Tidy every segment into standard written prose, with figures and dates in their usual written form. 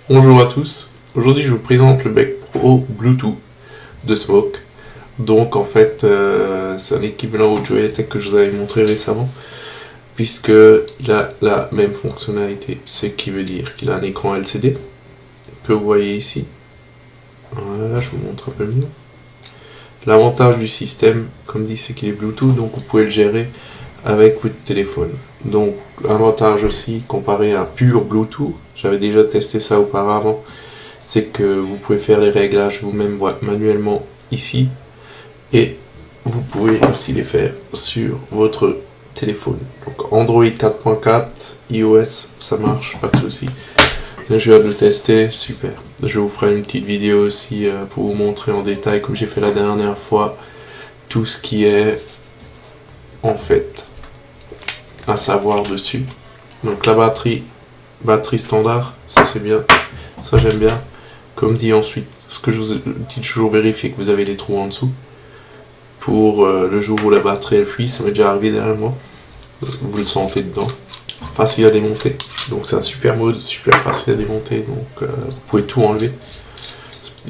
Bonjour à tous, aujourd'hui je vous présente le bec Pro Bluetooth de Smoke. Donc en fait c'est un équivalent au Joyetech que je vous avais montré récemment, puisque il a la même fonctionnalité, ce qui veut dire qu'il a un écran LCD que vous voyez ici. Voilà, je vous montre un peu mieux. L'avantage du système, comme dit, c'est qu'il est Bluetooth, donc vous pouvez le gérer avec votre téléphone. Donc l'avantage aussi comparé à un pur Bluetooth, j'avais déjà testé ça auparavant, c'est que vous pouvez faire les réglages vous-même manuellement ici, et vous pouvez aussi les faire sur votre téléphone. Donc Android 4.4, iOS, ça marche, pas de souci. Je viens de le tester, super. Je vous ferai une petite vidéo aussi pour vous montrer en détail, comme j'ai fait la dernière fois, tout ce qui est en fait à savoir dessus. Donc la batterie standard, ça c'est bien, ça j'aime bien. Comme dit ensuite, ce que je vous dis toujours, vérifier que vous avez les trous en dessous. Pour le jour où la batterie elle fuit, ça m'est déjà arrivé derrière moi. Vous le sentez dedans. Facile à démonter. Donc c'est un super mode, super facile à démonter. Donc vous pouvez tout enlever.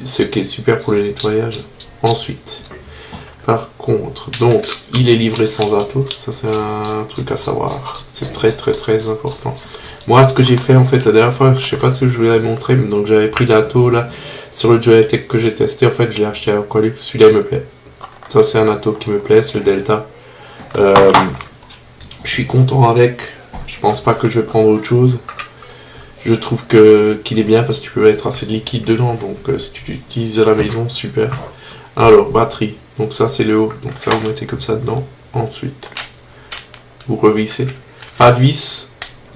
Ce qui est super pour le nettoyage. Ensuite, par contre, donc il est livré sans ato. Ça c'est un truc à savoir. C'est très important. Moi, ce que j'ai fait en fait la dernière fois, je sais pas si je vous l'avais montré, mais donc j'avais pris l'ato là sur le Joyetech que j'ai testé. En fait, je l'ai acheté à Aqualux. Celui-là il me plaît. Ça c'est un ato qui me plaît, c'est le Delta. Je suis content avec. Je pense pas que je vais prendre autre chose. Je trouve qu'il est bien parce que tu peux mettre assez de liquide dedans. Donc si tu l'utilises à la maison, super. Alors, batterie. Donc ça c'est le haut. Donc ça vous mettez comme ça dedans. Ensuite, vous revissez. Pas de vis.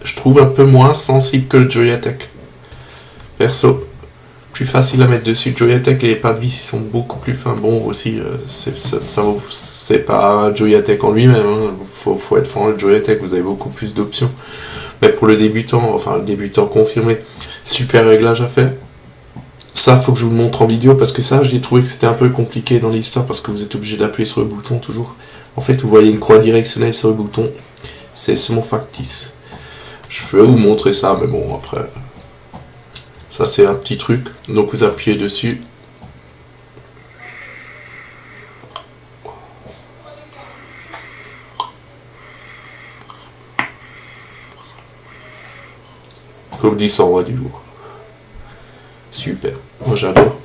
Je trouve un peu moins sensible que le Joyetech. Perso. Plus facile à mettre dessus. Joyetech et les pas de vis ils sont beaucoup plus fins. Bon aussi c'est pas Joyetech en lui-même, hein. Faut être fan de Joyetech, vous avez beaucoup plus d'options. Mais pour le débutant, enfin le débutant confirmé, super réglage à faire. Ça faut que je vous le montre en vidéo parce que ça j'ai trouvé que c'était un peu compliqué dans l'histoire parce que vous êtes obligé d'appuyer sur le bouton toujours. En fait vous voyez une croix directionnelle sur le bouton. C'est mon factice. Je vais vous montrer ça mais bon après. Ça c'est un petit truc, donc vous appuyez dessus. Comme dit, ça envoie du lourd. Super, moi j'adore.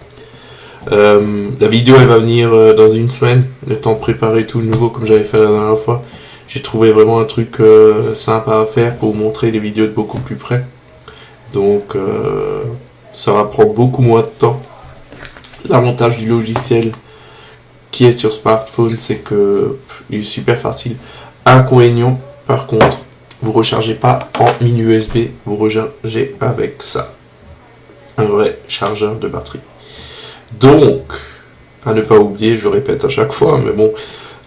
La vidéo elle va venir dans une semaine, le temps de préparer tout le nouveau comme j'avais fait la dernière fois. J'ai trouvé vraiment un truc sympa à faire pour vous montrer les vidéos de beaucoup plus près. Donc ça va prendre beaucoup moins de temps. L'avantage du logiciel qui est sur smartphone, c'est que il est super facile. Inconvénient, par contre, vous ne rechargez pas en mini USB, vous rechargez avec ça. Un vrai chargeur de batterie. Donc, à ne pas oublier, je le répète à chaque fois, mais bon,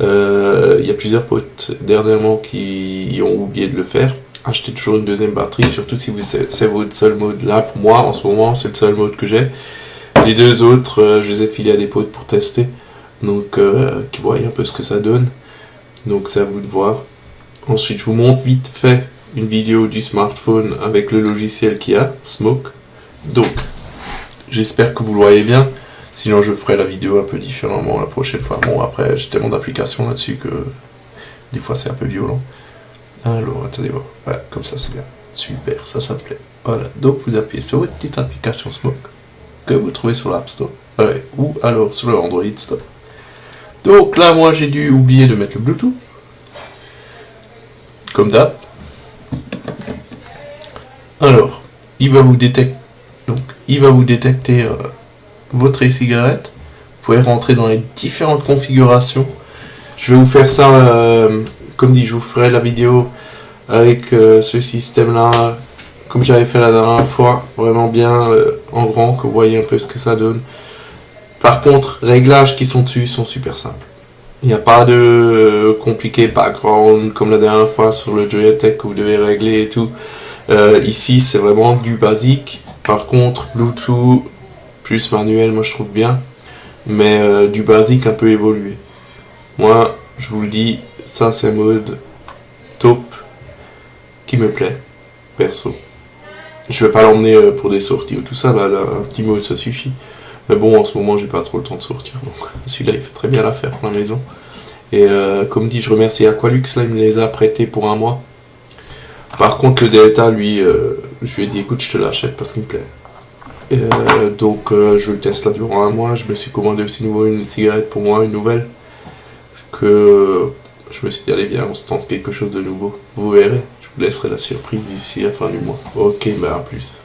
y a plusieurs potes dernièrement qui ont oublié de le faire. Achetez toujours une deuxième batterie, surtout si c'est votre seul mode. Là, pour moi, en ce moment, c'est le seul mode que j'ai. Les deux autres, je les ai filés à des potes pour tester. Donc, qui voient un peu ce que ça donne. Donc, c'est à vous de voir. Ensuite, je vous montre vite fait une vidéo du smartphone avec le logiciel qu'il y a, Smoke. Donc, j'espère que vous le voyez bien. Sinon, je ferai la vidéo un peu différemment la prochaine fois. Bon, après, j'ai tellement d'applications là-dessus que des fois, c'est un peu violent. Alors, attendez voir. Voilà, comme ça, c'est bien. Super, ça me plaît. Voilà, donc vous appuyez sur votre petite application Smoke que vous trouvez sur l'App Store. Ouais, ou alors sur le Android Store. Donc là, moi, j'ai dû oublier de mettre le Bluetooth. Comme d'hab. Alors, il va vous détecter. Donc, il va vous détecter votre e-cigarette. Vous pouvez rentrer dans les différentes configurations. Je vais vous faire ça, comme dit, je vous ferai la vidéo avec ce système-là, comme j'avais fait la dernière fois, vraiment bien en grand, que vous voyez un peu ce que ça donne. Par contre, réglages qui sont dessus sont super simples. Il n'y a pas de compliqué background comme la dernière fois sur le Joyetech que vous devez régler et tout. Ici, c'est vraiment du basique. Par contre, Bluetooth plus manuel, moi je trouve bien. Mais du basique un peu évolué. Moi, je vous le dis, ça c'est mode top qui me plaît, perso. Je vais pas l'emmener pour des sorties ou tout ça, là, un petit mode ça suffit. Mais bon, en ce moment, j'ai pas trop le temps de sortir, donc celui-là, il fait très bien l'affaire pour la maison. Et comme dit, je remercie Aqualux, là, il me les a prêtés pour un mois. Par contre, le Delta, lui, je lui ai dit, écoute, je te l'achète parce qu'il me plaît. Donc, je le teste là durant un mois. Je me suis commandé aussi une cigarette pour moi, une nouvelle. Que je me suis dit, allez, viens, on se tente quelque chose de nouveau. Vous verrez, je vous laisserai la surprise d'ici la fin du mois. Ok, bah à plus.